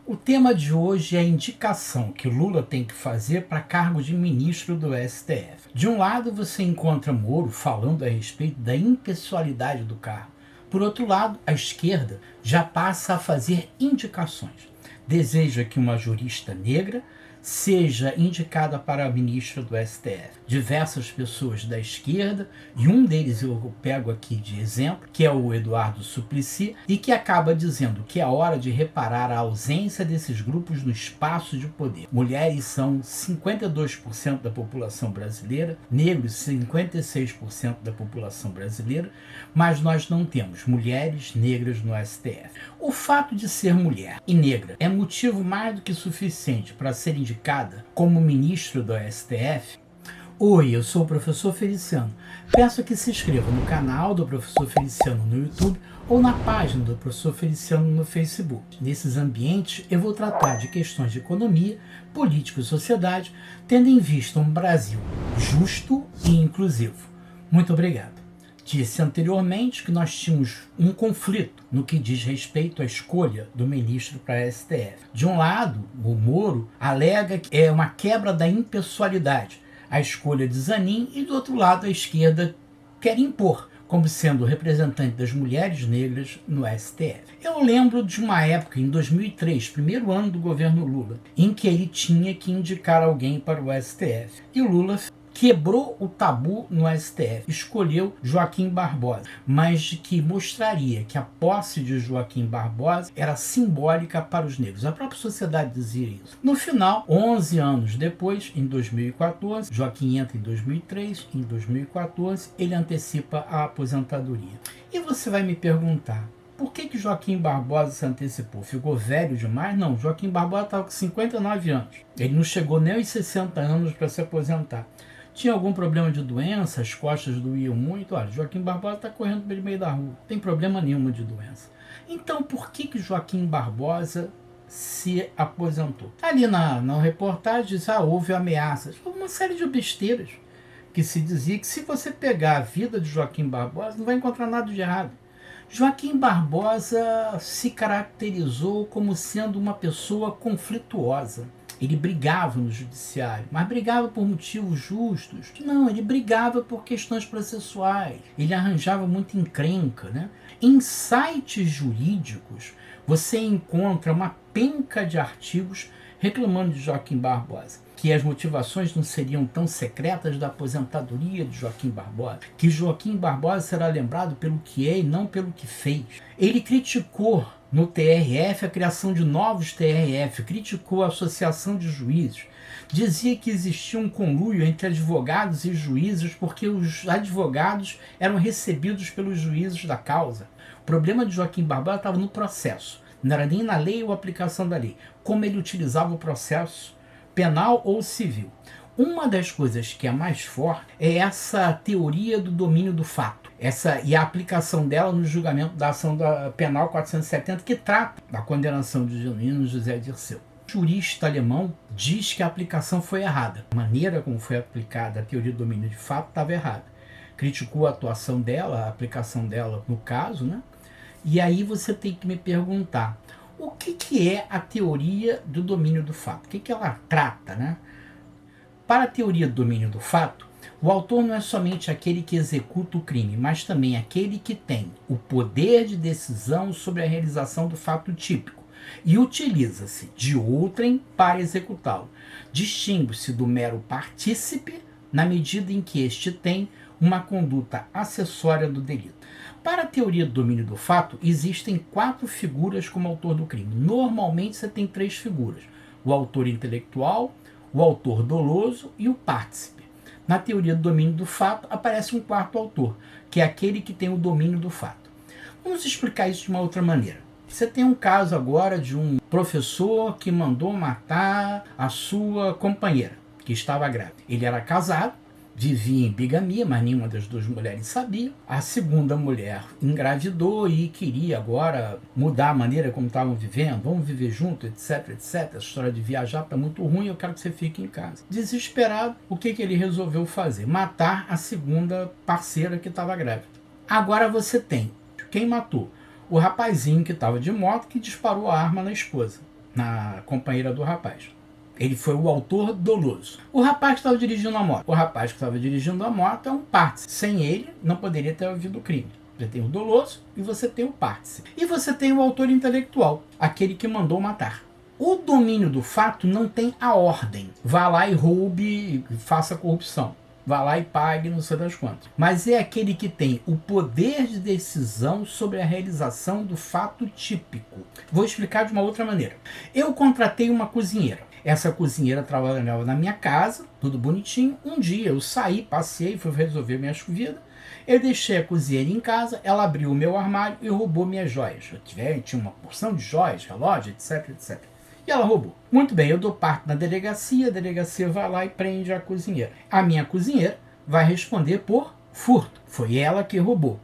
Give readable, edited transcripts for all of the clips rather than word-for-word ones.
O tema de hoje é a indicação que Lula tem que fazer para cargo de ministro do STF. De um lado, você encontra Moro falando a respeito da impessoalidade do cargo. Por outro lado, a esquerda já passa a fazer indicações. Deseja que uma jurista negra seja indicada para ministra do STF. Diversas pessoas da esquerda, e um deles eu pego aqui de exemplo, que é o Eduardo Suplicy, e que acaba dizendo que é hora de reparar a ausência desses grupos no espaço de poder. Mulheres são 52% da população brasileira, negros 56% da população brasileira, mas nós não temos mulheres negras no STF. O fato de ser mulher e negra é motivo mais do que suficiente para ser indicada como ministro do STF? Oi, eu sou o professor Feliciano. Peço que se inscreva no canal do professor Feliciano no YouTube ou na página do professor Feliciano no Facebook. Nesses ambientes eu vou tratar de questões de economia, política e sociedade, tendo em vista um Brasil justo e inclusivo. Muito obrigado. Disse anteriormente que nós tínhamos um conflito no que diz respeito à escolha do ministro para a STF. De um lado, o Moro alega que é uma quebra da impessoalidade, a escolha de Zanin, e do outro lado a esquerda quer impor como sendo representante das mulheres negras no STF. Eu lembro de uma época, em 2003, primeiro ano do governo Lula, em que ele tinha que indicar alguém para o STF. E o Lula quebrou o tabu no STF, escolheu Joaquim Barbosa, mas de que mostraria que a posse de Joaquim Barbosa era simbólica para os negros. A própria sociedade dizia isso. No final, 11 anos depois, em 2014, Joaquim entra em 2003, em 2014 ele antecipa a aposentadoria. E você vai me perguntar, por que Joaquim Barbosa se antecipou? Ficou velho demais? Não, Joaquim Barbosa estava com 59 anos. Ele não chegou nem aos 60 anos para se aposentar. Tinha algum problema de doença, as costas doíam muito. Olha, Joaquim Barbosa está correndo pelo meio da rua, não tem problema nenhum de doença. Então, por que Joaquim Barbosa se aposentou? Ali na reportagem diz, houve ameaças. Uma série de besteiras que se dizia que se você pegar a vida de Joaquim Barbosa, não vai encontrar nada de errado. Joaquim Barbosa se caracterizou como sendo uma pessoa conflituosa. Ele brigava no judiciário, mas brigava por motivos justos? Não, ele brigava por questões processuais. Ele arranjava muita encrenca, né? Em sites jurídicos, você encontra uma penca de artigos reclamando de Joaquim Barbosa, que as motivações não seriam tão secretas da aposentadoria de Joaquim Barbosa, que Joaquim Barbosa será lembrado pelo que é e não pelo que fez. Ele criticou no TRF a criação de novos TRF, criticou a associação de juízes, dizia que existia um conluio entre advogados e juízes porque os advogados eram recebidos pelos juízes da causa. O problema de Joaquim Barbosa estava no processo, não era nem na lei ou aplicação da lei, como ele utilizava o processo penal ou civil. Uma das coisas que é mais forte é essa teoria do domínio do fato. E a aplicação dela no julgamento da ação penal 470, que trata da condenação de Genuíno José Dirceu. O jurista alemão diz que a aplicação foi errada. A maneira como foi aplicada a teoria do domínio de fato estava errada. Criticou a atuação dela, a aplicação dela no caso, né? E aí você tem que me perguntar, o que é a teoria do domínio do fato? O que ela trata, né? Para a teoria do domínio do fato, o autor não é somente aquele que executa o crime, mas também aquele que tem o poder de decisão sobre a realização do fato típico e utiliza-se de outrem para executá-lo. Distingue-se do mero partícipe na medida em que este tem uma conduta acessória do delito. Para a teoria do domínio do fato, existem 4 figuras como autor do crime. Normalmente você tem 3 figuras: o autor intelectual, o autor doloso e o partícipe. Na teoria do domínio do fato, aparece um 4º autor, que é aquele que tem o domínio do fato. Vamos explicar isso de uma outra maneira. Você tem um caso agora de um professor que mandou matar a sua companheira, que estava grávida. Ele era casado, vivia em bigamia, mas nenhuma das 2 mulheres sabia. A segunda mulher engravidou e queria agora mudar a maneira como estavam vivendo, vamos viver junto, etc, etc. A história de viajar está muito ruim, eu quero que você fique em casa. Desesperado, o que ele resolveu fazer? Matar a segunda parceira que estava grávida. Agora você tem quem matou? O rapazinho que estava de moto que disparou a arma na esposa. na companheira do rapaz. Ele foi o autor doloso. O rapaz que estava dirigindo a moto. O rapaz que estava dirigindo a moto é um partícipe. Sem ele, não poderia ter havido o crime. Você tem o doloso e você tem o partícipe. E você tem o autor intelectual, aquele que mandou matar. O domínio do fato não tem a ordem. Vá lá e roube, faça corrupção. Vá lá e pague, não sei das quantas. Mas é aquele que tem o poder de decisão sobre a realização do fato típico. Vou explicar de uma outra maneira. Eu contratei uma cozinheira. Essa cozinheira trabalhava na minha casa, tudo bonitinho. Um dia eu saí, passei, fui resolver minhas vidas. Eu deixei a cozinheira em casa, ela abriu o meu armário e roubou minhas joias. Eu tinha uma porção de joias, relógio, etc, etc. E ela roubou. Muito bem, eu dou parte na delegacia, a delegacia vai lá e prende a cozinheira. A minha cozinheira vai responder por furto. Foi ela que roubou.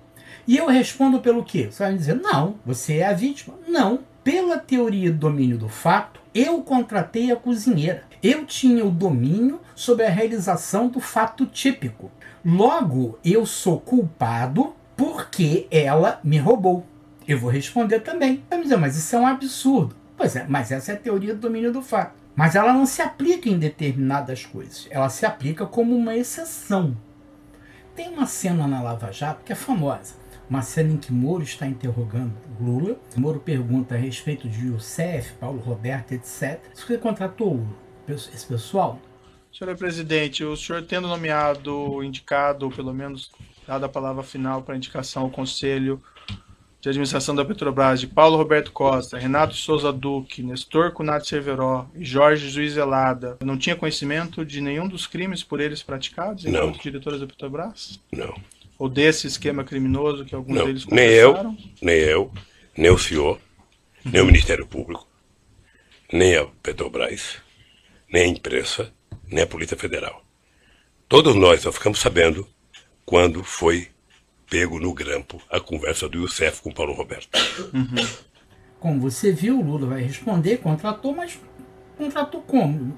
E eu respondo pelo quê? Você vai me dizer, não, você é a vítima. Não. Pela teoria do domínio do fato, eu contratei a cozinheira. Eu tinha o domínio sobre a realização do fato típico. Logo, eu sou culpado porque ela me roubou. Eu vou responder também. Vai me dizer, mas isso é um absurdo. Pois é, mas essa é a teoria do domínio do fato. Mas ela não se aplica em determinadas coisas. Ela se aplica como uma exceção. Tem uma cena na Lava Jato que é famosa. Uma cena em que Moro está interrogando Lula. Moro pergunta a respeito de Youssef, Paulo Roberto, etc. Você contratou esse pessoal? Senhor presidente, o senhor tendo nomeado, indicado, ou pelo menos dado a palavra final para indicação ao Conselho de Administração da Petrobras de Paulo Roberto Costa, Renato Souza Duque, Nestor Cunhat Cerveró e Jorge Juiz Elada, não tinha conhecimento de nenhum dos crimes por eles praticados enquanto diretores da Petrobras? Não. Ou desse esquema criminoso que alguns deles confessaram? Nem eu, nem o senhor, nem o Ministério Público, nem a Petrobras, nem a imprensa, nem a Polícia Federal. Todos nós só ficamos sabendo quando foi pego no grampo a conversa do Youssef com Paulo Roberto. Como você viu, o Lula vai responder, contratou, mas contratou como?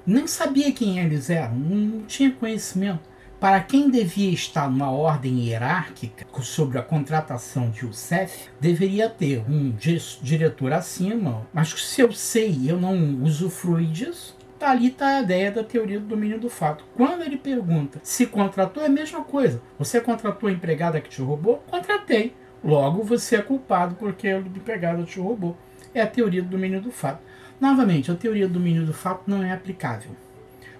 Nem sabia quem eles eram, não tinha conhecimento. Para quem devia estar numa ordem hierárquica sobre a contratação de Youssef, deveria ter um diretor acima, mas se eu sei, eu não usufrui disso, ali está a ideia da teoria do domínio do fato. Quando ele pergunta se contratou, é a mesma coisa. Você contratou a empregada que te roubou? Contratei. Logo, você é culpado porque a empregada te roubou. É a teoria do domínio do fato. Novamente, a teoria do domínio do fato não é aplicável.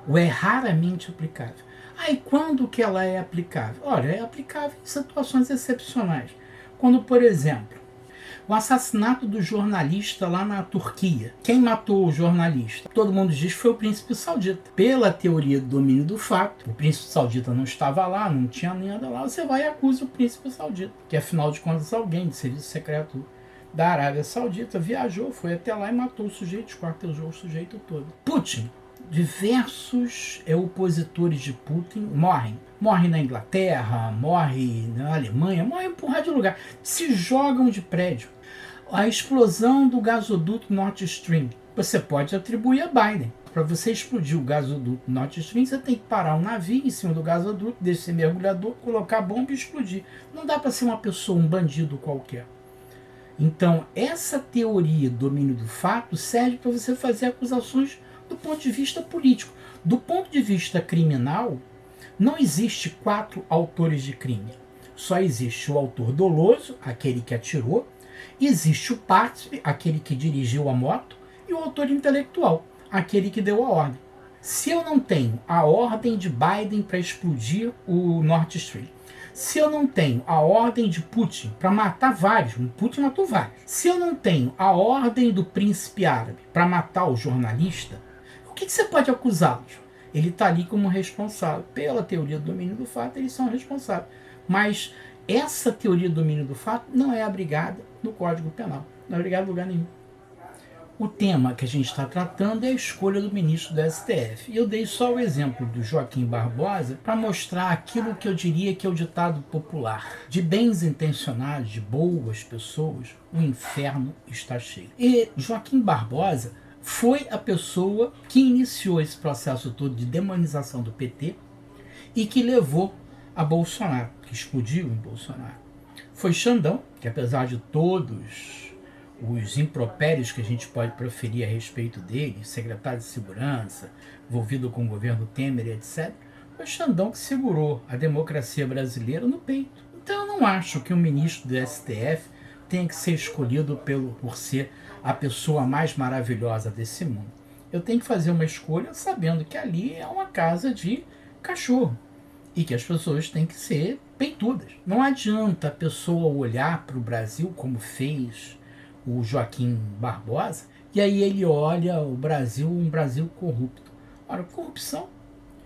Ou é raramente aplicável. Aí, quando que ela é aplicável? Olha, é aplicável em situações excepcionais. Quando, por exemplo, o assassinato do jornalista lá na Turquia. Quem matou o jornalista? Todo mundo diz que foi o príncipe saudita. Pela teoria do domínio do fato, o príncipe saudita não estava lá, não tinha nada lá, você vai e acusa o príncipe saudita, que afinal de contas alguém de serviço secreto da Arábia Saudita viajou, foi até lá e matou o sujeito, esquartejou o sujeito todo. Putin. Diversos opositores de Putin morrem. Morrem na Inglaterra, morrem na Alemanha, morrem por rádio lugar. Se jogam de prédio. A explosão do gasoduto Nord Stream, você pode atribuir a Biden. Para você explodir o gasoduto Nord Stream, você tem que parar um navio em cima do gasoduto, descer mergulhador, colocar a bomba e explodir. Não dá para ser uma pessoa, um bandido qualquer. Então, essa teoria do domínio do fato serve para você fazer acusações do ponto de vista político. Do ponto de vista criminal, não existe 4 autores de crime. Só existe o autor doloso, aquele que atirou, existe o partícipe, aquele que dirigiu a moto, e o autor intelectual, aquele que deu a ordem. Se eu não tenho a ordem de Biden para explodir o Nord Stream, se eu não tenho a ordem de Putin para matar vários, Putin matou vários, se eu não tenho a ordem do príncipe árabe para matar o jornalista, o que você pode acusá-los? Ele está ali como responsável. Pela teoria do domínio do fato, eles são responsáveis. Mas essa teoria do domínio do fato não é abrigada no Código Penal. Não é abrigada em lugar nenhum. O tema que a gente está tratando é a escolha do ministro do STF. E eu dei só o exemplo do Joaquim Barbosa para mostrar aquilo que eu diria que é o ditado popular. De bens intencionados, de boas pessoas, o inferno está cheio. E Joaquim Barbosa foi a pessoa que iniciou esse processo todo de demonização do PT e que levou a Bolsonaro, que explodiu em Bolsonaro. Foi Xandão, que apesar de todos os impropérios que a gente pode proferir a respeito dele, secretário de segurança, envolvido com o governo Temer, etc., foi Xandão que segurou a democracia brasileira no peito. Então eu não acho que um ministro do STF tenha que ser escolhido por ser a pessoa mais maravilhosa desse mundo. Eu tenho que fazer uma escolha sabendo que ali é uma casa de cachorro e que as pessoas têm que ser peitudas. Não adianta a pessoa olhar para o Brasil como fez o Joaquim Barbosa e aí ele olha o Brasil, um Brasil corrupto. Ora, corrupção,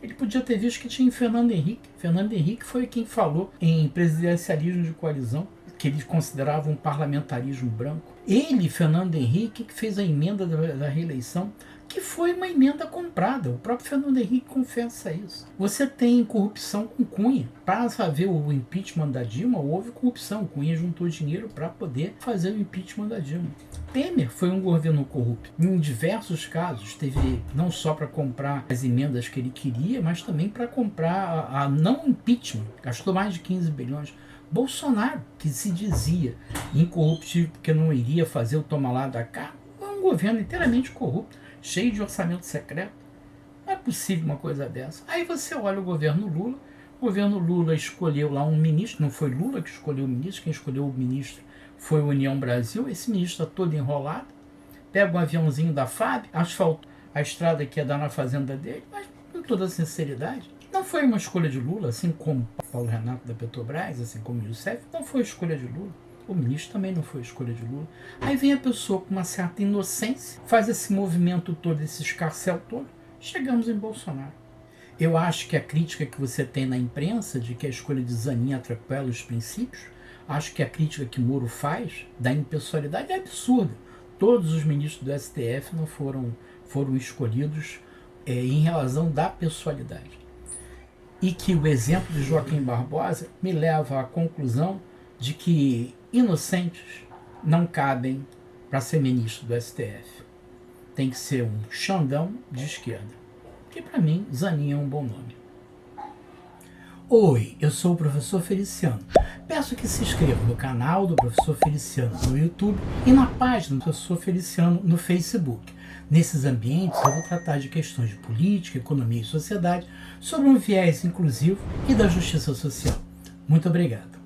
ele podia ter visto que tinha em Fernando Henrique. Fernando Henrique foi quem falou em presidencialismo de coalizão, que eles consideravam um parlamentarismo branco. Ele, Fernando Henrique, que fez a emenda da reeleição, que foi uma emenda comprada. O próprio Fernando Henrique confessa isso. Você tem corrupção com Cunha. Para fazer o impeachment da Dilma, houve corrupção. Cunha juntou dinheiro para poder fazer o impeachment da Dilma. Temer foi um governo corrupto. Em diversos casos, teve não só para comprar as emendas que ele queria, mas também para comprar a não impeachment. Gastou mais de 15 bilhões. Bolsonaro, que se dizia incorruptível porque não iria fazer o toma lá da cá, foi um governo inteiramente corrupto, cheio de orçamento secreto. Não é possível uma coisa dessa. Aí você olha o governo Lula escolheu lá um ministro, não foi Lula que escolheu o ministro, quem escolheu o ministro foi o União Brasil. Esse ministro está todo enrolado, pega um aviãozinho da FAB, asfaltou a estrada que ia dar na fazenda dele, mas com toda sinceridade, não foi uma escolha de Lula, assim como Paulo Renato da Petrobras, assim como o Youssef, não foi escolha de Lula. O ministro também não foi escolha de Lula. Aí vem a pessoa com uma certa inocência, faz esse movimento todo, esse escarcel todo, chegamos em Bolsonaro. Eu acho que a crítica que você tem na imprensa de que a escolha de Zanin atropela os princípios, acho que a crítica que Moro faz da impessoalidade é absurda. Todos os ministros do STF não foram escolhidos em razão da pessoalidade. E que o exemplo de Joaquim Barbosa me leva à conclusão de que inocentes não cabem para ser ministro do STF. Tem que ser um Xandão de esquerda. Que para mim, Zanin é um bom nome. Oi, eu sou o professor Feliciano. Peço que se inscreva no canal do professor Feliciano no YouTube e na página do professor Feliciano no Facebook. Nesses ambientes eu vou tratar de questões de política, economia e sociedade sob um viés inclusivo e da justiça social. Muito obrigado.